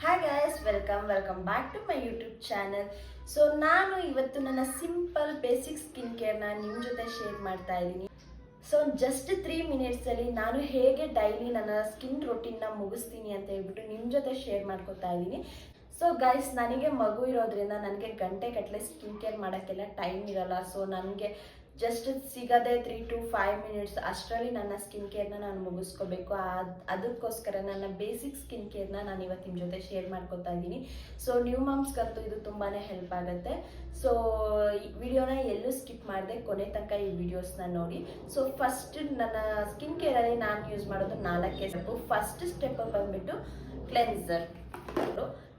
Hi guys, welcome back to my YouTube channel. So ನಾನು ಇವತ್ತು ನನ್ನ ಸಿಂಪಲ್ ಬೇಸಿಕ್ ಸ್ಕಿನ್ ಕೇರ್ನ ನಿಮ್ಮ ಜೊತೆ ಶೇರ್ ಮಾಡ್ತಾ ಇದ್ದೀನಿ. ಸೊ ಜಸ್ಟ್ 3 ಮಿನಿಟ್ಸಲ್ಲಿ ನಾನು ಹೇಗೆ ಡೈಲಿ ನನ್ನ ಸ್ಕಿನ್ ರೊಟೀನ್ನ ಮುಗಿಸ್ತೀನಿ ಅಂತ ಹೇಳ್ಬಿಟ್ಟು ನಿಮ್ಮ ಜೊತೆ ಶೇರ್ ಮಾಡ್ಕೊತಾ ಇದ್ದೀನಿ. ಸೊ ಗೈಸ್, ನನಗೆ ಮಗು ಇರೋದ್ರಿಂದ ನನಗೆ ಗಂಟೆಗಟ್ಟಲೆ ಸ್ಕಿನ್ ಕೇರ್ ಮಾಡೋಕ್ಕೆಲ್ಲ ಟೈಮ್ ಇರಲ್ಲ. ಸೊ ನನಗೆ ಜಸ್ಟ್ ಸಿಗದೆ 3 to 5 ಮಿನಿಟ್ಸ್ ಅಷ್ಟರಲ್ಲಿ ನನ್ನ ಸ್ಕಿನ್ ಕೇರ್ನ ನಾನು ಮುಗಿಸ್ಕೋಬೇಕು. ಅದಕ್ಕೋಸ್ಕರ ನನ್ನ ಬೇಸಿಕ್ ಸ್ಕಿನ್ ಕೇರ್ನ ನಾನು ಇವತ್ತು ನಿಮ್ಮ ಜೊತೆ ಶೇರ್ ಮಾಡ್ಕೊತಾ ಇದ್ದೀನಿ. ಸೊ ನ್ಯೂ ಮಾಮ್ಸ್ಗಂತೂ ಇದು ತುಂಬಾ ಹೆಲ್ಪ್ ಆಗುತ್ತೆ. ಸೊ ಈ ವಿಡಿಯೋನ ಎಲ್ಲೂ ಸ್ಕಿಪ್ ಮಾಡದೆ ಕೊನೆ ತನಕ ಈ ವಿಡಿಯೋಸ್ನ ನೋಡಿ. ಸೊ ಫಸ್ಟ್ ನನ್ನ ಸ್ಕಿನ್ ಕೇರಲ್ಲಿ ನಾನು ಯೂಸ್ ಮಾಡೋದು 4 ಸ್ಟೆಪ್ಪು. ಫಸ್ಟ್ ಸ್ಟೆಪ್ ಬಂದ್ಬಿಟ್ಟು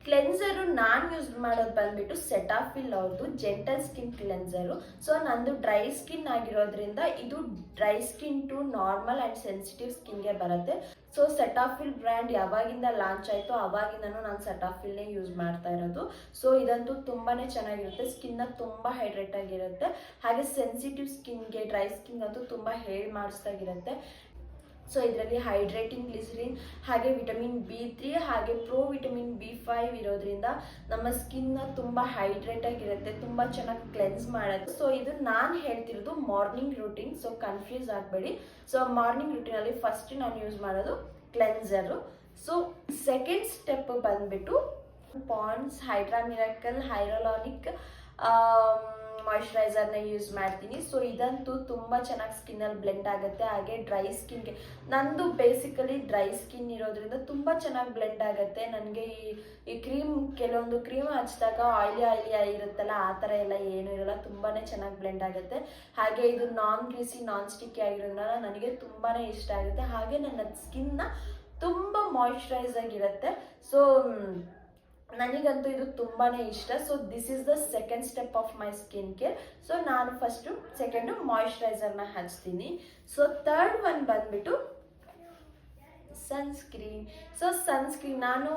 ಕ್ಲೆನ್ಸರು ನಾನು ಯೂಸ್ ಮಾಡೋದು ಬಂದ್ಬಿಟ್ಟು ಸೆಟಾಫಿಲ್ ಅವ್ರದ್ದು ಜೆಂಟಲ್ ಸ್ಕಿನ್ ಕ್ಲೆನ್ಸರು. ಸೊ ನಂದು ಡ್ರೈ ಸ್ಕಿನ್ ಆಗಿರೋದ್ರಿಂದ ಇದು dry skin to normal and sensitive ಸ್ಕಿನ್ಗೆ ಬರುತ್ತೆ. ಸೊ ಸೆಟಾಫಿಲ್ ಬ್ರ್ಯಾಂಡ್ ಯಾವಾಗಿಂದ ಲಾಂಚ್ ಆಯಿತು ಅವಾಗಿಂದನೂ ನಾನು ಸೆಟಾಫಿಲ್ನೇ ಯೂಸ್ ಮಾಡ್ತಾ ಇರೋದು. ಸೊ ಇದಂತೂ ತುಂಬಾ ಚೆನ್ನಾಗಿರುತ್ತೆ, ಸ್ಕಿನ್ನ ತುಂಬ ಹೈಡ್ರೇಟ್ ಆಗಿರುತ್ತೆ. ಹಾಗೆ ಸೆನ್ಸಿಟಿವ್ ಸ್ಕಿನ್ಗೆ, ಡ್ರೈ ಸ್ಕಿನ್ ಅಂತೂ ತುಂಬ ಹೇಳಿ ಮಾಡಿಸ್ದಾಗಿರುತ್ತೆ. ಸೊ ಇದರಲ್ಲಿ ಹೈಡ್ರೇಟಿಂಗ್ ಗ್ಲಿಸರಿನ್ ಹಾಗೆ ವಿಟಮಿನ್ B3 ಹಾಗೆ ವಿಟಮಿನ್ B5 ಇರೋದ್ರಿಂದ ನಮ್ಮ ಸ್ಕಿನ್ನ ತುಂಬ ಹೈಡ್ರೇಟ್ ಆಗಿರುತ್ತೆ, ತುಂಬ ಚೆನ್ನಾಗಿ ಕ್ಲೆನ್ಸ್ ಮಾಡುತ್ತೆ. ಸೊ ಇದು ನಾನು ಹೇಳ್ತಿರೋದು ಮಾರ್ನಿಂಗ್ ರೂಟೀನ್, ಸೊ ಕನ್ಫ್ಯೂಸ್ ಆಗಬೇಡಿ. ಸೊ ಮಾರ್ನಿಂಗ್ ರೂಟೀನಲ್ಲಿ ಫಸ್ಟ್ ನಾನು ಯೂಸ್ ಮಾಡೋದು ಕ್ಲೆನ್ಸರು. ಸೊ ಸೆಕೆಂಡ್ ಸ್ಟೆಪ್ ಬಂದ್ಬಿಟ್ಟು ಪಾಂಡ್ಸ್ ಹೈಡ್ರಾ ಮಿರಾಕಲ್ ಹೈರೋಲಾನಿಕ್ ಮಾಯಿಶ್ಚರೈಸರ್ನ ಯೂಸ್ ಮಾಡ್ತೀನಿ. ಸೊ ಇದಂತೂ ತುಂಬ ಚೆನ್ನಾಗಿ ಸ್ಕಿನ್ನಲ್ಲಿ ಬ್ಲೆಂಡ್ ಆಗುತ್ತೆ. ಹಾಗೆ ಡ್ರೈ ಸ್ಕಿನ್ಗೆ, ನಂದು ಬೇಸಿಕಲಿ ಡ್ರೈ ಸ್ಕಿನ್ ಇರೋದ್ರಿಂದ ತುಂಬ ಚೆನ್ನಾಗಿ ಬ್ಲೆಂಡ್ ಆಗುತ್ತೆ. ನನಗೆ ಈ ಕ್ರೀಮ್, ಕೆಲವೊಂದು ಕ್ರೀಮ್ ಹಚ್ಚಿದಾಗ ಆಯಿಲಿ ಆಗಿರುತ್ತಲ್ಲ, ಆ ಥರ ಎಲ್ಲ ಏನೂ ಇರೋಲ್ಲ, ತುಂಬಾ ಚೆನ್ನಾಗಿ ಬ್ಲೆಂಡ್ ಆಗುತ್ತೆ. ಹಾಗೆ ಇದು ನಾನ್ ಗ್ರೀಸಿ ನಾನ್ ಸ್ಟಿಕ್ಕಿ ಆಗಿರೋದ್ರಿಂದ ನನಗೆ ತುಂಬಾ ಇಷ್ಟ ಆಗುತ್ತೆ. ಹಾಗೆ ನನ್ನ ಸ್ಕಿನ್ನ ತುಂಬ ಮಾಯಿಶ್ಚರೈಸ್ ಆಗಿರುತ್ತೆ. ಸೊ ನನಗಂತೂ ಇದು ತುಂಬಾ ಇಷ್ಟ. So this is the second step of my skin care. So ನಾನು ಸೆಕೆಂಡು ಮಾಯಿಶ್ಚರೈಸರ್ನ ಹಚ್ತೀನಿ. ಸೊ ಥರ್ಡ್ ಒನ್ ಬಂದ್ಬಿಟ್ಟು ಸನ್ಸ್ಕ್ರೀನ್. ಸೊ ಸನ್ಸ್ಕ್ರೀನ್ ನಾನು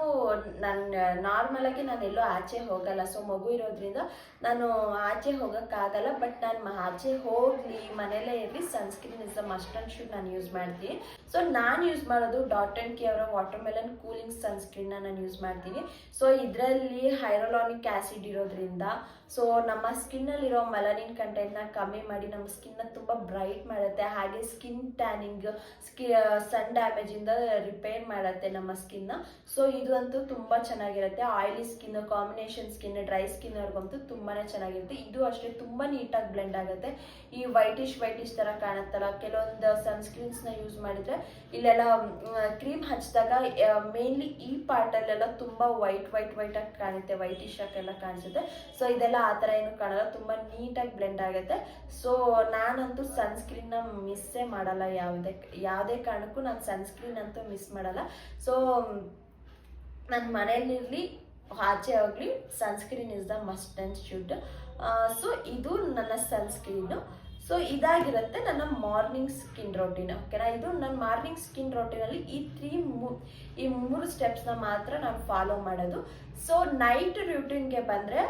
ನಾರ್ಮಲಾಗಿ ನಾನು ಎಲ್ಲೋ ಆಚೆ ಹೋಗಲ್ಲ. ಸೊ ಮಗು ಇರೋದ್ರಿಂದ ನಾನು ಆಚೆ ಹೋಗೋಕ್ಕಾಗಲ್ಲ. ಬಟ್ ನಾನು ಆಚೆ ಹೋಗಲಿ, ಮನೆಯಲ್ಲೇ ಇರಲಿ, sunscreen is the must and should ನಾನು ಯೂಸ್ ಮಾಡ್ತೀನಿ. ಸೊ ನಾನು ಯೂಸ್ ಮಾಡೋದು DOT&K ಅವರ ವಾಟರ್ಮೆಲನ್ ಕೂಲಿಂಗ್ ಸನ್ಸ್ಕ್ರೀನ್ನ ನಾನು ಯೂಸ್ ಮಾಡ್ತೀನಿ. ಸೊ ಇದರಲ್ಲಿ ಹೈರೋಲಾನಿಕ್ ಆ್ಯಸಿಡ್ ಇರೋದ್ರಿಂದ ಸೊ ನಮ್ಮ ಸ್ಕಿನ್ನಲ್ಲಿರೋ ಮೆಲನಿನ್ ಕಂಟೆಂಟ್ನ ಕಮ್ಮಿ ಮಾಡಿ ನಮ್ಮ ಸ್ಕಿನ್ನ ತುಂಬ ಬ್ರೈಟ್ ಮಾಡುತ್ತೆ. ಹಾಗೆ ಸ್ಕಿನ್ ಟ್ಯಾನಿಂಗ್, ಸನ್ ಡ್ಯಾಮೇಜಿಂದ ರಿಪೇರ್ ಮಾಡುತ್ತೆ ನಮ್ಮ ಸ್ಕಿನ್ನ. ಸೊ ಇದು ಅಂತೂ ತುಂಬ ಚೆನ್ನಾಗಿರುತ್ತೆ. Oily skin, combination skin, dry skin ಅವ್ರಿಗಂತೂ ತುಂಬಾ ಚೆನ್ನಾಗಿರುತ್ತೆ. ಇದು ಅಷ್ಟೇ ತುಂಬ ನೀಟಾಗಿ ಬ್ಲೆಂಡ್ ಆಗುತ್ತೆ. ಈ ವೈಟಿಶ್ ಥರ ಕಾಣುತ್ತಲ್ಲ, ಕೆಲವೊಂದು ಸನ್ಸ್ಕ್ರೀನ್ಸ್ನ ಯೂಸ್ ಮಾಡಿದರೆ ಇಲ್ಲೆಲ್ಲ ಕ್ರೀಮ್ ಹಚ್ಚಿದಾಗ ಮೇನ್ಲಿ ಈ ಪಾರ್ಟಲ್ಲೆಲ್ಲ ತುಂಬ ವೈಟಾಗಿ ಕಾಣುತ್ತೆ, ವೈಟಿಶ್ ಆಗೆಲ್ಲ ಕಾಣಿಸುತ್ತೆ. ಸೊ ಇದೆಲ್ಲ ಆ ಥರ ಏನು ಕಾಣಲ್ಲ, ತುಂಬ ನೀಟಾಗಿ ಬ್ಲೆಂಡ್ ಆಗುತ್ತೆ. ಸೊ ನಾನಂತೂ ಸನ್ಸ್ಕ್ರೀನ್ನ ಮಿಸ್ಸೇ ಮಾಡಲ್ಲ. ಯಾವುದೇ ಕಾರಣಕ್ಕೂ ನಾನು ಸನ್ಸ್ಕ್ರೀನ್ ಅಂತೂ ಮಿಸ್ ಮಾಡಲ್ಲ. ಸೊ ನನ್ನ ಮನೆಯಲ್ಲಿರಲಿ ಆಚೆ ಹೋಗಲಿ, sunscreen is the must and should. So ಇದು ನನ್ನ ಸನ್ಸ್ಕ್ರೀನು. ಸೊ ಇದಾಗಿರುತ್ತೆ ನನ್ನ ಮಾರ್ನಿಂಗ್ ಸ್ಕಿನ್ ರೊಟೀನ್. ಓಕೆನಾ? ಇದು ನನ್ನ ಮಾರ್ನಿಂಗ್ ಸ್ಕಿನ್ ರೊಟೀನಲ್ಲಿ ಈ ಮೂರು ಸ್ಟೆಪ್ಸ್ನ ಮಾತ್ರ ನಾನು ಫಾಲೋ ಮಾಡೋದು. ಸೊ ನೈಟ್ ರೂಟೀನ್ಗೆ ಬಂದರೆ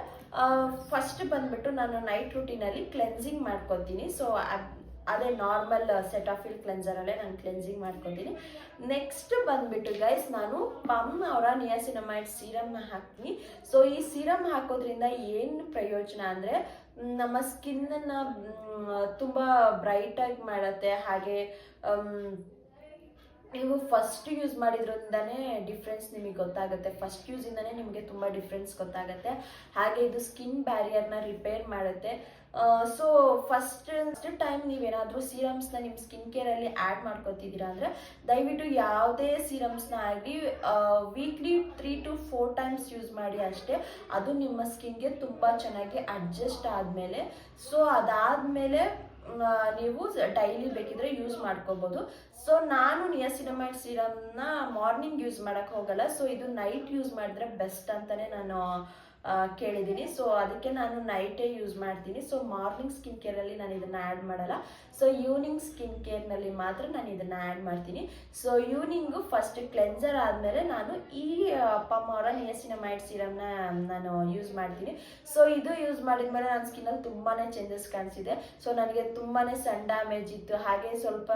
ಫಸ್ಟ್ ಬಂದ್ಬಿಟ್ಟು ನಾನು ನೈಟ್ ರೂಟೀನಲ್ಲಿ ಕ್ಲೆನ್ಸಿಂಗ್ ಮಾಡ್ಕೊತೀನಿ. ಸೊ ಅದೇ ನಾರ್ಮಲ್ ಸೆಟಾಫಿಲ್ ಕ್ಲೆನ್ಸರಲ್ಲೇ ನಾನು ಕ್ಲೆನ್ಸಿಂಗ್ ಮಾಡ್ಕೊತೀನಿ. ನೆಕ್ಸ್ಟ್ ಬಂದ್ಬಿಟ್ಟು ಗೈಸ್, ನಾನು ಪಮ್ ಅವರ ನಿಯಾಸಿನಮೈಡ್ ಸೀರಮ್ನ ಹಾಕ್ತೀನಿ. ಸೊ ಈ ಸೀರಮ್ ಹಾಕೋದ್ರಿಂದ ಏನು ಪ್ರಯೋಜನ ಅಂದರೆ ನಮ್ಮ ಸ್ಕಿನ್ನನ್ನು ತುಂಬ ಬ್ರೈಟಾಗಿ ಮಾಡುತ್ತೆ. ಹಾಗೆ ನೀವು ಫಸ್ಟ್ ಯೂಸ್ ಮಾಡಿದ್ರಿಂದನೇ ಡಿಫ್ರೆನ್ಸ್ ನಿಮಗೆ ಗೊತ್ತಾಗುತ್ತೆ. ಫಸ್ಟ್ ಯೂಸಿಂದನೇ ನಿಮಗೆ ತುಂಬ ಡಿಫ್ರೆನ್ಸ್ ಗೊತ್ತಾಗುತ್ತೆ. ಹಾಗೆ ಇದು ಸ್ಕಿನ್ ಬ್ಯಾರಿಯರ್ನ ರಿಪೇರ್ ಮಾಡುತ್ತೆ. ಸೊ ಫಸ್ಟ್ ಟೈಮ್ ನೀವೇನಾದರೂ ಸೀರಮ್ಸ್ನ ನಿಮ್ಮ ಸ್ಕಿನ್ ಕೇರಲ್ಲಿ ಆ್ಯಡ್ ಮಾಡ್ಕೊತಿದ್ದೀರಾ ಅಂದರೆ ದಯವಿಟ್ಟು ಯಾವುದೇ ಸೀರಮ್ಸ್ನ ಆಗಲಿ ವೀಕ್ಲಿ 3 to 4 ಟೈಮ್ಸ್ ಯೂಸ್ ಮಾಡಿ ಅಷ್ಟೇ. ಅದು ನಿಮ್ಮ ಸ್ಕಿನ್ಗೆ ತುಂಬ ಚೆನ್ನಾಗಿ ಅಡ್ಜಸ್ಟ್ ಆದಮೇಲೆ, ಸೊ ಅದಾದಮೇಲೆ ನೀವು ಡೈಲಿ ಬೇಕಿದ್ರೆ ಯೂಸ್ ಮಾಡ್ಕೋಬೋದು. ಸೊ ನಾನು ನಿಯಾಸಿನಮೈಡ್ ಸೀರಮ್ನ ಮಾರ್ನಿಂಗ್ ಯೂಸ್ ಮಾಡೋಕ್ಕೆ ಹೋಗಲ್ಲ. ಸೊ ಇದು ನೈಟ್ ಯೂಸ್ ಮಾಡಿದ್ರೆ ಬೆಸ್ಟ್ ಅಂತಲೇ ನಾನು ಕೇಳಿದ್ದೀನಿ. ಸೊ ಅದಕ್ಕೆ ನಾನು ನೈಟೇ ಯೂಸ್ ಮಾಡ್ತೀನಿ. ಸೊ ಮಾರ್ನಿಂಗ್ ಸ್ಕಿನ್ ಕೇರಲ್ಲಿ ನಾನು ಇದನ್ನು ಆ್ಯಡ್ ಮಾಡಲ್ಲ. ಸೊ ಈವ್ನಿಂಗ್ ಸ್ಕಿನ್ ಕೇರ್ನಲ್ಲಿ ಮಾತ್ರ ನಾನು ಇದನ್ನು ಆ್ಯಡ್ ಮಾಡ್ತೀನಿ. ಸೊ ಈವ್ನಿಂಗು ಫಸ್ಟ್ ಕ್ಲೆನ್ಸರ್ ಆದಮೇಲೆ ನಾನು ಈ ಅಪ್ಪ ಅಮ್ಮ ಅವರ ನಿಯಾಸಿನಮೈಡ್ ಸೀರಮ್ನ ನಾನು ಯೂಸ್ ಮಾಡ್ತೀನಿ. ಸೊ ಇದು ಯೂಸ್ ಮಾಡಿದ್ಮೇಲೆ ನನ್ನ ಸ್ಕಿನ್ನಲ್ಲಿ ತುಂಬಾ ಚೇಂಜಸ್ ಕಾಣಿಸಿದೆ. ಸೊ ನನಗೆ ತುಂಬಾ ಸನ್ ಡ್ಯಾಮೇಜ್ ಇತ್ತು, ಹಾಗೆ ಸ್ವಲ್ಪ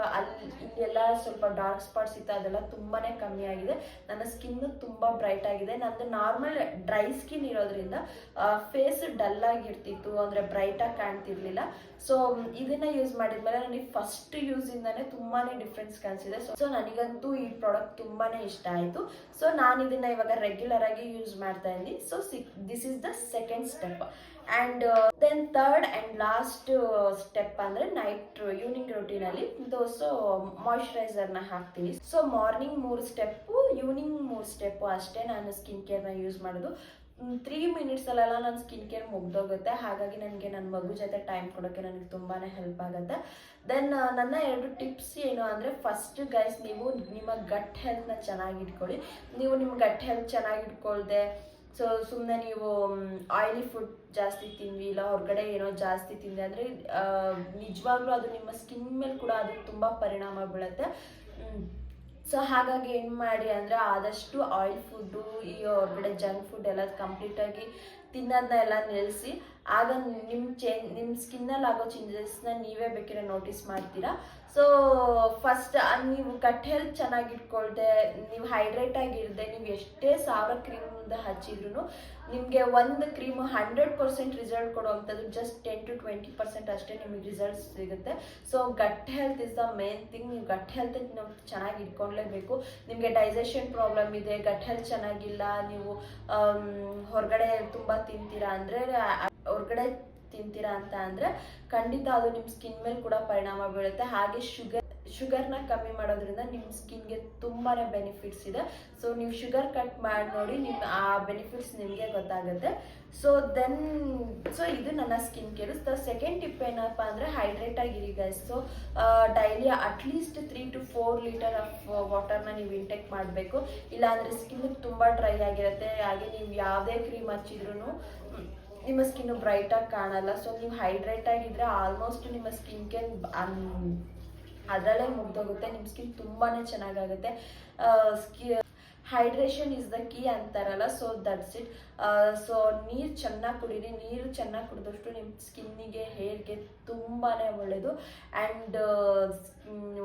ಇಲ್ಲೆಲ್ಲ ಸ್ವಲ್ಪ ಡಾರ್ಕ್ ಸ್ಪಾಟ್ಸ್ ಇತ್ತು, ಅದೆಲ್ಲ ತುಂಬಾ ಕಮ್ಮಿ ಆಗಿದೆ. ನನ್ನ ಸ್ಕಿನ್ ತುಂಬ ಬ್ರೈಟ್ ಆಗಿದೆ. ನಂದು ನಾರ್ಮಲ್ ಡ್ರೈ ಸ್ಕಿನ್ ಇರೋದ್ರಿಂದ ಫೇಸ್ ಡಲ್ ಆಗಿರ್ತಿತ್ತು, ಅಂದರೆ ಬ್ರೈಟಾಗಿ ಕಾಣ್ತಿರ್ಲಿಲ್ಲ. ಸೊ ಇದನ್ನ ಯೂಸ್ ಮಾಡಿದ್ಮೇಲೆ ನನಗೆ ಫಸ್ಟ್ ಯೂಸ್ ಇಂದಾನೆ ತುಂಬಾನೇ ಡಿಫ್ರೆನ್ಸ್ ಕಾಣಿಸಿದೆ. ಸೊ ನನಗಂತೂ ಈ ಪ್ರಾಡಕ್ಟ್ ತುಂಬಾನೇ ಇಷ್ಟ ಆಯಿತು. ಸೊ ನಾನು ಇದನ್ನ ಇವಾಗ ರೆಗ್ಯುಲರ್ ಆಗಿ ಯೂಸ್ ಮಾಡ್ತಾ ಇದ್ದೀನಿ. So this is the second step. And then third and last step ಅಂದರೆ ನೈಟ್ ಈವ್ನಿಂಗ್ ರೂಟೀನಲ್ಲಿ ಸೊ ಮಾಯಿಶ್ಚರೈಸರ್ನ ಹಾಕ್ತೀನಿ. So morning 3 step, evening 3 step ಅಷ್ಟೇ ನಾನು ಸ್ಕಿನ್ ಕೇರ್ನ ಯೂಸ್ ಮಾಡೋದು. 3 ಮಿನಿಟ್ಸಲ್ಲೆಲ್ಲ ನನ್ನ ಸ್ಕಿನ್ ಕೇರ್ ಮುಗ್ದೋಗುತ್ತೆ. ಹಾಗಾಗಿ ನನಗೆ ನನ್ನ ಮಗು ಜೊತೆ ಟೈಮ್ ಕೊಡೋಕ್ಕೆ ನನಗೆ ತುಂಬಾ ಹೆಲ್ಪ್ ಆಗುತ್ತೆ. ದೆನ್ ನನ್ನ 2 ಟಿಪ್ಸ್ ಏನು ಅಂದರೆ, ಫಸ್ಟ್ ಗೈಸ್, ನೀವು ನಿಮ್ಮ ಗಟ್ ಹೆಲ್ತ್ನ ಚೆನ್ನಾಗಿ ಇಟ್ಕೊಳ್ಳಿ. ನೀವು ನಿಮ್ಮ ಗಟ್ ಹೆಲ್ತ್ ಚೆನ್ನಾಗಿ ಇಟ್ಕೊಳ್ದೆ ಸೊ ಸುಮ್ಮನೆ ನೀವು ಆಯಿಲಿ ಫುಡ್ ಜಾಸ್ತಿ ತಿಂದ್ವಿ, ಇಲ್ಲ ಹೊರಗಡೆ ಏನೋ ಜಾಸ್ತಿ ತಿಂದೆ ಅಂದರೆ ನಿಜವಾಗ್ಲೂ ಅದು ನಿಮ್ಮ ಸ್ಕಿನ್ ಮೇಲೆ ಕೂಡ ಅದು ತುಂಬ ಪರಿಣಾಮ ಬೀಳುತ್ತೆ. ಸೊ ಹಾಗಾಗಿ ಏನು ಮಾಡಿ ಅಂದರೆ, ಆದಷ್ಟು ಆಯಿಲ್ ಫುಡ್ಡು, ಈ ಹೊರಗಡೆ ಜಂಕ್ ಫುಡ್ ಎಲ್ಲ ಕಂಪ್ಲೀಟಾಗಿ ತಿನ್ನೋದನ್ನ ಎಲ್ಲ ನಿಲ್ಲಿಸಿ. ಆಗ ನಿಮ್ಮ ಸ್ಕಿನ್ನಲ್ಲಿ ಆಗೋ ಚೇಂಜಸ್ನ ನೀವೇ ಬೇಕಿದ್ರೆ ನೋಟಿಸ್ ಮಾಡ್ತೀರಾ. ಸೊ ಫಸ್ಟ್ ನೀವು ಗಟ್ ಹೆಲ್ತ್ ಚೆನ್ನಾಗಿ ಇಟ್ಕೊಳ್ದೆ, ನೀವು ಹೈಡ್ರೇಟ್ ಆಗಿರದೆ, ನೀವು ಎಷ್ಟೇ 1000 ಕ್ರೀಮ್ ಹಚ್ಚಿದ್ರು ನಿಮಗೆ ಒಂದು ಕ್ರೀಮು 100% ರಿಸಲ್ಟ್ ಕೊಡುವಂಥದ್ದು ಜಸ್ಟ್ 10 to 20% ಅಷ್ಟೇ ನಿಮಗೆ ರಿಸಲ್ಟ್ಸ್ ಸಿಗುತ್ತೆ. So gut health is the main thing. ನೀವು ಗಟ್ ಹೆಲ್ತ್ ನಾವು ಚೆನ್ನಾಗಿ ಇಟ್ಕೊಳ್ಲೇಬೇಕು. ನಿಮಗೆ ಡೈಜೆಷನ್ ಪ್ರಾಬ್ಲಮ್ ಇದೆ, ಗಟ್ ಹೆಲ್ತ್ ಚೆನ್ನಾಗಿಲ್ಲ, ನೀವು ಹೊರಗಡೆ ತುಂಬ ತಿಂತೀರಾ ಅಂತ ಅಂದರೆ ಖಂಡಿತ ಅದು ನಿಮ್ಮ ಸ್ಕಿನ್ ಮೇಲೆ ಕೂಡ ಪರಿಣಾಮ ಬೀಳುತ್ತೆ. ಹಾಗೆ ಶುಗರ್ನ ಕಮ್ಮಿ ಮಾಡೋದ್ರಿಂದ ನಿಮ್ಮ ಸ್ಕಿನ್ಗೆ ತುಂಬಾ ಬೆನಿಫಿಟ್ಸ್ ಇದೆ. ಸೊ ನೀವು ಶುಗರ್ ಕಟ್ ಮಾಡಿ ನೋಡಿ, ನಿಮ್ಮ ಆ ಬೆನಿಫಿಟ್ಸ್ ನಿಮಗೆ ಗೊತ್ತಾಗುತ್ತೆ. ಸೊ ಇದು ನನ್ನ skin care. So second tip ಏನಪ್ಪ ಅಂದರೆ, ಹೈಡ್ರೇಟ್ ಆಗಿರಿ guys. So daily at least 3 to 4 litre of ವಾಟರ್ನ ನೀವು ಇಂಟೇಕ್ ಮಾಡಬೇಕು. ಇಲ್ಲಾಂದರೆ ಸ್ಕಿನ್ ತುಂಬ ಡ್ರೈ ಆಗಿರುತ್ತೆ. ಹಾಗೆ ನೀವು ಯಾವುದೇ ಕ್ರೀಮ್ ಹಚ್ಚಿದ್ರೂ ನಿಮ್ಮ ಸ್ಕಿನ್ನು ಬ್ರೈಟಾಗಿ ಕಾಣಲ್ಲ. ಸೊ ನೀವು ಹೈಡ್ರೇಟ್ ಆಗಿದ್ರೆ ಆಲ್ಮೋಸ್ಟ್ ನಿಮ್ಮ ಸ್ಕಿನ್ಗೆ ಅದರಲ್ಲೇ ಮುಗ್ದೋಗುತ್ತೆ. ನಿಮ್ಮ ಸ್ಕಿನ್ ತುಂಬಾ ಚೆನ್ನಾಗಾಗುತ್ತೆ. ಹೈಡ್ರೇಷನ್ ಇಸ್ ದ ಕೀ ಅಂತಾರಲ್ಲ, ಸೊ ದಟ್ಸ್ ಇಟ್. ಸೊ ನೀರು ಚೆನ್ನಾಗಿ ಕುಡೀರಿ. ನೀರು ಚೆನ್ನಾಗಿ ಕುಡಿದಷ್ಟು ನಿಮ್ಮ ಸ್ಕಿನ್ನಿಗೆ, ಹೇರ್ಗೆ ತುಂಬಾ ಒಳ್ಳೆಯದು. ಆ್ಯಂಡ್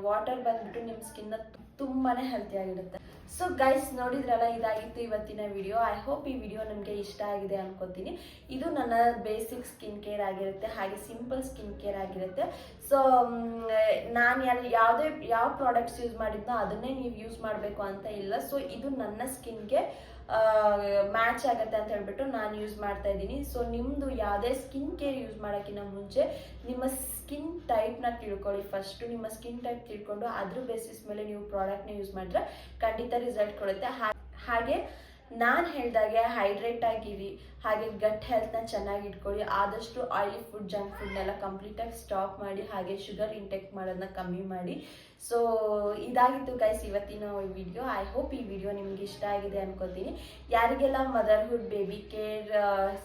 ವಾಟರ್ ಬಂದ್ಬಿಟ್ಟು ನಿಮ್ಮ ಸ್ಕಿನ್ನ ತುಂಬಾ ಹೆಲ್ತಿಯಾಗಿರುತ್ತೆ. ಸೊ ಗೈಸ್, ನೋಡಿದ್ರಲ್ಲ, ಇದಾಗಿತ್ತು ಇವತ್ತಿನ ವಿಡಿಯೋ. ಐ ಹೋಪ್ ಈ ವಿಡಿಯೋ ನಿಮಗೆ ಇಷ್ಟ ಆಗಿದೆ ಅನ್ಕೋತೀನಿ. ಇದು ನನ್ನ ಬೇಸಿಕ್ ಸ್ಕಿನ್ ಕೇರ್ ಆಗಿರುತ್ತೆ, ಹಾಗೆ ಸಿಂಪಲ್ ಸ್ಕಿನ್ ಕೇರ್ ಆಗಿರುತ್ತೆ. ಸೊ ನಾನು ಯಾವ ಪ್ರಾಡಕ್ಟ್ಸ್ ಯೂಸ್ ಮಾಡಿದ್ನೋ ಅದನ್ನೇ ನೀವು ಯೂಸ್ ಮಾಡಬೇಕು ಅಂತ ಇಲ್ಲ. ಸೊ ಇದು ನನ್ನ ಸ್ಕಿನ್ಗೆ ಮ್ಯಾಚ್ ಆಗುತ್ತೆ ಅಂತ ಹೇಳ್ಬಿಟ್ಟು ನಾನು ಯೂಸ್ ಮಾಡ್ತಾ ಇದ್ದೀನಿ. ಸೊ ನಿಮ್ಮದು ಯಾವುದೇ ಸ್ಕಿನ್ ಕೇರ್ ಯೂಸ್ ಮಾಡೋಕ್ಕಿಂತ ಮುಂಚೆ ನಿಮ್ಮ ಸ್ಕಿನ್ ಟೈಪ್ನ ತಿಳ್ಕೊಳ್ಳಿ. ಫಸ್ಟು ನಿಮ್ಮ ಸ್ಕಿನ್ ಟೈಪ್ ತಿಳ್ಕೊಂಡು ಅದ್ರ ಬೇಸಿಸ್ ಮೇಲೆ ನೀವು ಪ್ರಾಡಕ್ಟ್ನ ಯೂಸ್ ಮಾಡಿದ್ರೆ ಖಂಡಿತ ರಿಸಲ್ಟ್ ಕೊಡುತ್ತೆ. ಹಾಗೆ ನಾನು ಹೇಳ್ದಾಗೆ ಹೈಡ್ರೇಟ್ ಆಗಿರಿ, ಹಾಗೆ ಗಟ್ ಹೆಲ್ತ್ನ ಚೆನ್ನಾಗಿ ಇಟ್ಕೊಳ್ಳಿ. ಆದಷ್ಟು ಆಯಿಲಿ ಫುಡ್, ಜಂಕ್ ಫುಡ್ನೆಲ್ಲ ಕಂಪ್ಲೀಟಾಗಿ ಸ್ಟಾಪ್ ಮಾಡಿ, ಹಾಗೆ ಶುಗರ್ ಇಂಟೇಕ್ ಮಾಡೋದನ್ನ ಕಮ್ಮಿ ಮಾಡಿ. ಸೊ ಇದಾಗಿತ್ತು ಗೈಸ್ ಇವತ್ತಿನ ವಿಡಿಯೋ. ಐ ಹೋಪ್ ಈ ವಿಡಿಯೋ ನಿಮ್ಗೆ ಇಷ್ಟ ಆಗಿದೆ ಅನ್ಕೋತೀನಿ. ಯಾರಿಗೆಲ್ಲ motherhood, baby care,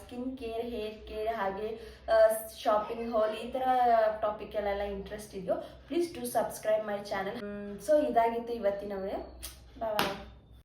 skin care, hair care, ಹಾಗೆ ಶಾಪಿಂಗ್ ಹಾಲ್, ಈ ಥರ ಟಾಪಿಕಲ್ಲೆಲ್ಲ ಇಂಟ್ರೆಸ್ಟ್ ಇದೆಯೋ please to subscribe my channel. So ಇದಾಗಿತ್ತು ಇವತ್ತಿನ ವಿಡಿಯೋ. ಬಾಯ್.